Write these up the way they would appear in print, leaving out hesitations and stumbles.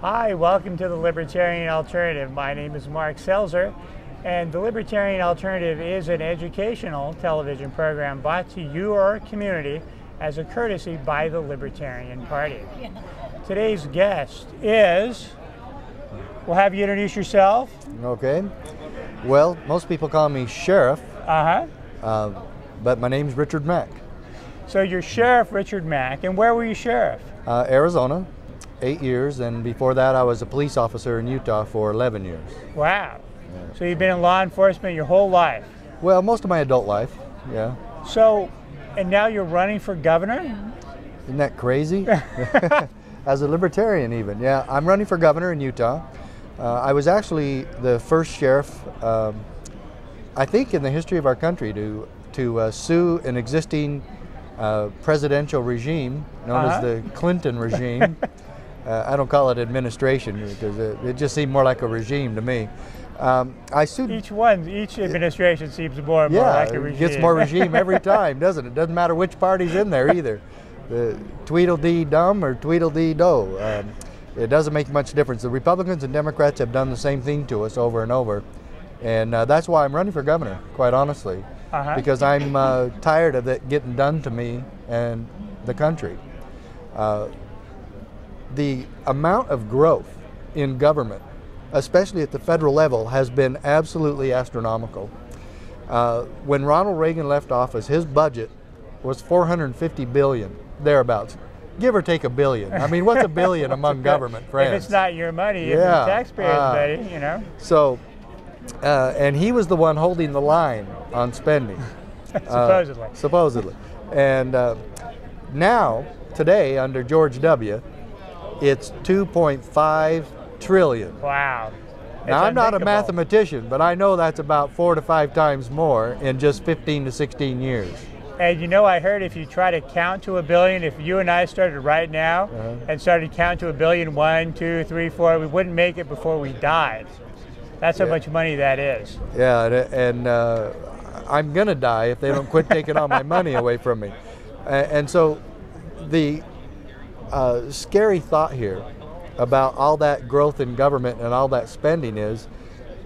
Hi, welcome to the Libertarian Alternative. My name is Mark Selzer, and the Libertarian Alternative is an educational television program brought to your community as a courtesy by the Libertarian Party. Today's guest is, we'll have you introduce yourself. Okay. Well, most people call me Sheriff, but my name's Richard Mack. So you're Sheriff Richard Mack, and where were you Sheriff? Arizona, 8 years, and before that I was a police officer in Utah for 11 years. Wow. So you've been in law enforcement your whole life? Well, most of my adult life, yeah. So, and now you're running for governor? Isn't that crazy? As a libertarian even, yeah. I'm running for governor in Utah. I was actually the first sheriff, I think in the history of our country, to sue an existing presidential regime known as the Clinton regime. I don't call it administration because it just seemed more like a regime to me. I sued each administration seems more and more like a regime. It gets more regime every time, doesn't it? Doesn't matter which party's in there either. The Tweedledee-dum or Tweedledee-do. It doesn't make much difference. The Republicans and Democrats have done the same thing to us over and over. And that's why I'm running for governor, quite honestly. Because I'm tired of it getting done to me and the country. The amount of growth in government, especially at the federal level, has been absolutely astronomical. When Ronald Reagan left office, his budget was $450 billion, thereabouts. Give or take $1 billion. I mean, what's $1 billion among government friends? If it's not your money, if it's taxpayers' money, you know. So, and he was the one holding the line on spending. Supposedly. Supposedly. And now, today, under George W., it's $2.5 trillion. Wow. Now, I'm not a mathematician, but I know that's about 4 to 5 times more in just 15 to 16 years. And you know, I heard if you try to count to $1 billion, if you and I started right now and started counting to $1 billion, 1, 2, 3, 4, we wouldn't make it before we died. That's how much money that is. Yeah, and I'm going to die if they don't quit taking all my money away from me. And so the scary thought here about all that growth in government and all that spending is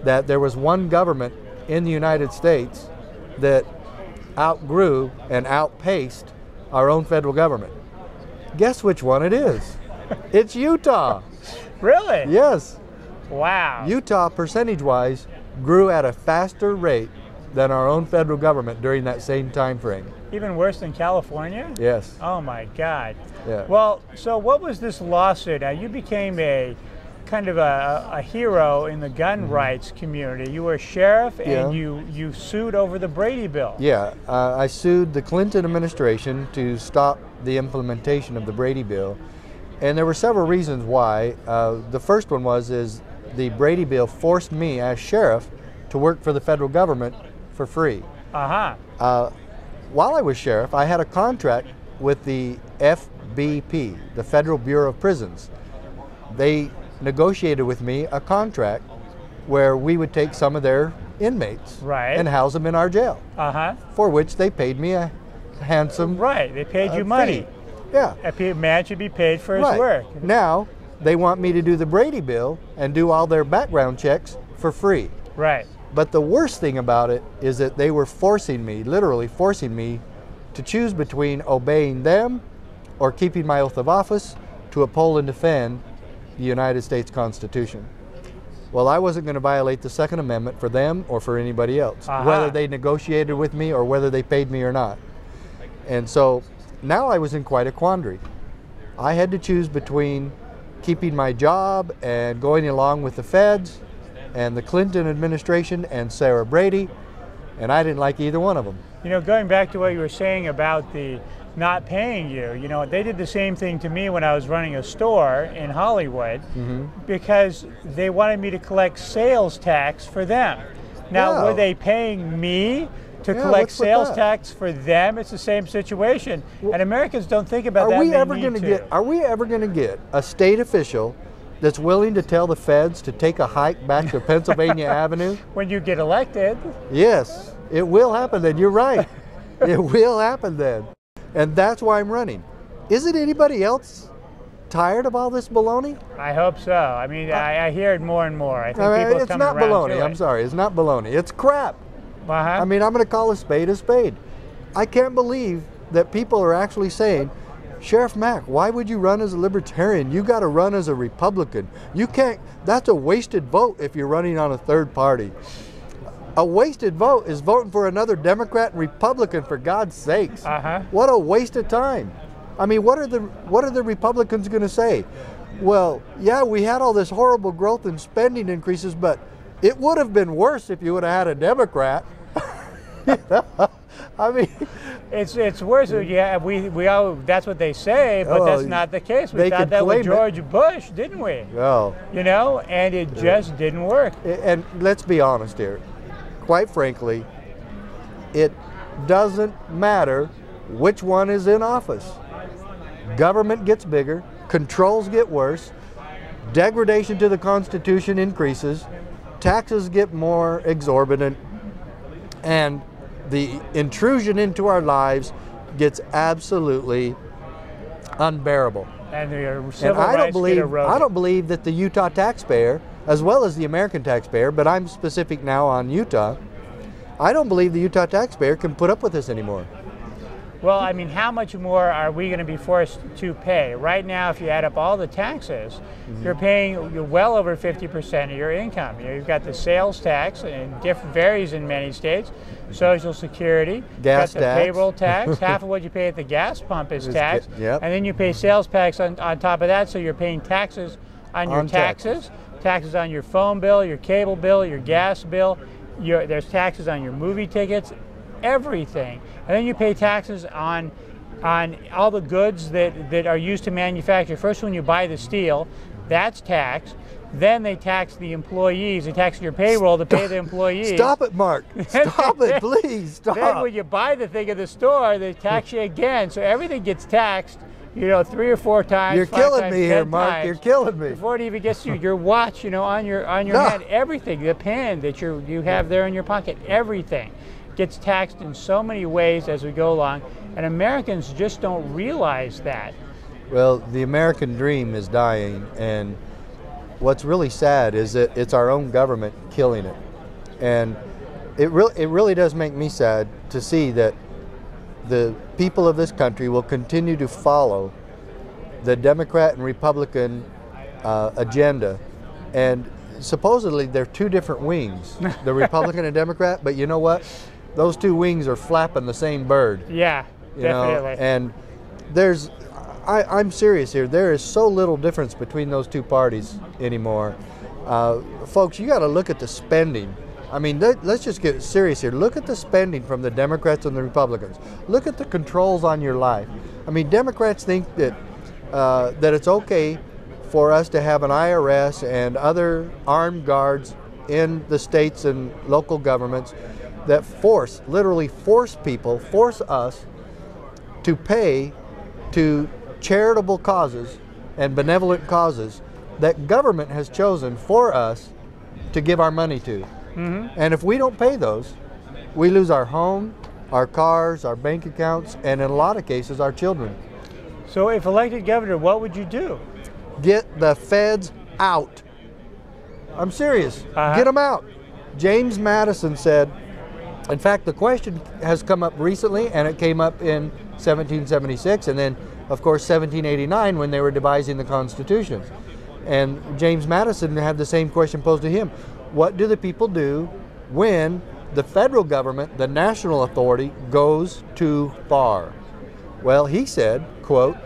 that there was one government in the United States that outgrew and outpaced our own federal government. Guess which one it is? It's Utah. Really? Yes. Wow. Utah, percentage-wise, grew at a faster rate than our own federal government during that same time frame. Even worse than California? Yes. Oh my God. Yeah. Well, so what was this lawsuit? Now, you became a kind of a hero in the gun rights community. You were a sheriff and you sued over the Brady bill. Yeah, I sued the Clinton administration to stop the implementation of the Brady bill. And there were several reasons why. The first one is the Brady bill forced me as sheriff to work for the federal government for free. While I was sheriff, I had a contract with the FBP, the Federal Bureau of Prisons. They negotiated with me a contract where we would take some of their inmates and house them in our jail, for which they paid me a handsome they paid you money. Fee. Yeah. A man should be paid for his work. Now, they want me to do the Brady bill and do all their background checks for free. Right. But the worst thing about it is that they were forcing me, literally forcing me, to choose between obeying them or keeping my oath of office to uphold and defend the United States Constitution. Well, I wasn't going to violate the Second Amendment for them or for anybody else, whether they negotiated with me or whether they paid me or not. And so now I was in quite a quandary. I had to choose between keeping my job and going along with the feds and the Clinton administration and Sarah Brady, and I didn't like either one of them. You know, going back to what you were saying about the not paying you, you know, they did the same thing to me when I was running a store in Hollywood because they wanted me to collect sales tax for them. Now, were they paying me to collect sales tax for them? It's the same situation. And Americans don't think about that. Are we ever going to get a state official that's willing to tell the feds to take a hike back to Pennsylvania Avenue? When you get elected. Yes, it will happen then. You're right. It will happen then. And that's why I'm running. Is it anybody else tired of all this baloney? I hope so. I mean, I hear it more and more. I think people are it's coming not around baloney. to it. I'm sorry. It's not baloney. It's crap. Uh-huh. I mean, I'm going to call a spade a spade. I can't believe that people are actually saying, Sheriff Mack, why would you run as a libertarian? You got to run as a Republican. You can't, that's a wasted vote if you're running on a third party. A wasted vote is voting for another Democrat and Republican, for God's sakes. Uh-huh. What a waste of time. I mean, what are the Republicans going to say? Well, yeah, we had all this horrible growth and spending increases, but it would have been worse if you would have had a Democrat. I mean, it's worse. Yeah, we all, that's what they say, but that's not the case. We thought that with George Bush, didn't we? Oh. You know, and it just didn't work. And let's be honest here. Quite frankly, it doesn't matter which one is in office. Government gets bigger, controls get worse, degradation to the Constitution increases, taxes get more exorbitant, and the intrusion into our lives gets absolutely unbearable. And the And civil rights get eroded. I don't believe that the Utah taxpayer, as well as the American taxpayer, but I'm specific now on Utah, I don't believe the Utah taxpayer can put up with this anymore. Well, I mean, how much more are we going to be forced to pay? Right now, if you add up all the taxes, you're paying well over 50% of your income. You know, you've got the sales tax, and varies in many states, Social Security, gas got the tax. Payroll tax, half of what you pay at the gas pump is tax, yep. And then you pay sales tax on top of that, so you're paying taxes on your taxes on your phone bill, your cable bill, your gas bill, there's taxes on your movie tickets, everything. And then you pay taxes on all the goods that are used to manufacture. First, when you buy the steel, that's taxed. Then they tax the employees. They tax your payroll to pay the employees. Stop it, Mark. Stop it, please. Stop. Then when you buy the thing at the store, they tax you again. So everything gets taxed, you know, 3 or 4 times. You're killing me here, Mark. You're killing me. Before it even gets to your watch, you know, on your head, everything, the pen that you have there in your pocket, everything gets taxed in so many ways as we go along, and Americans just don't realize that. Well, the American dream is dying, and what's really sad is that it's our own government killing it. And it really does make me sad to see that the people of this country will continue to follow the Democrat and Republican agenda. And supposedly they're 2 different wings, the Republican and Democrat, but you know what? Those 2 wings are flapping the same bird. Yeah, definitely. And I'm serious here, there is so little difference between those 2 parties anymore. Folks, you got to look at the spending. I mean, let's just get serious here. Look at the spending from the Democrats and the Republicans. Look at the controls on your life. I mean, Democrats think that it's okay for us to have an IRS and other armed guards in the states and local governments that literally force us to pay to charitable causes and benevolent causes that government has chosen for us to give our money to. And if we don't pay those, we lose our home, our cars, our bank accounts, and in a lot of cases, our children. So if elected governor, what would you do? Get the feds out. I'm serious. Get them out. James Madison said, in fact, the question has come up recently, and it came up in 1776, and then, of course, 1789 when they were devising the Constitution. And James Madison had the same question posed to him. What do the people do when the federal government, the national authority, goes too far? Well, he said, quote,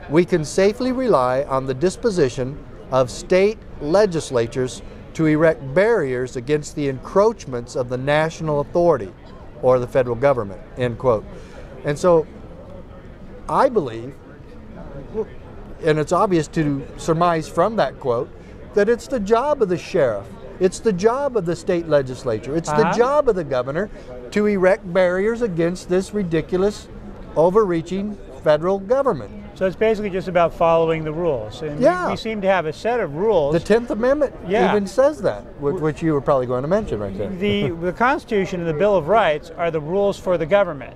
"We can safely rely on the disposition of state legislatures to erect barriers against the encroachments of the national authority or the federal government," end quote. And so I believe, and it's obvious to surmise from that quote, that it's the job of the sheriff, it's the job of the state legislature, it's the job of the governor to erect barriers against this ridiculous, overreaching federal government. So it's basically just about following the rules. And we seem to have a set of rules. The 10th Amendment even says that, which you were probably going to mention right there. The Constitution and the Bill of Rights are the rules for the government.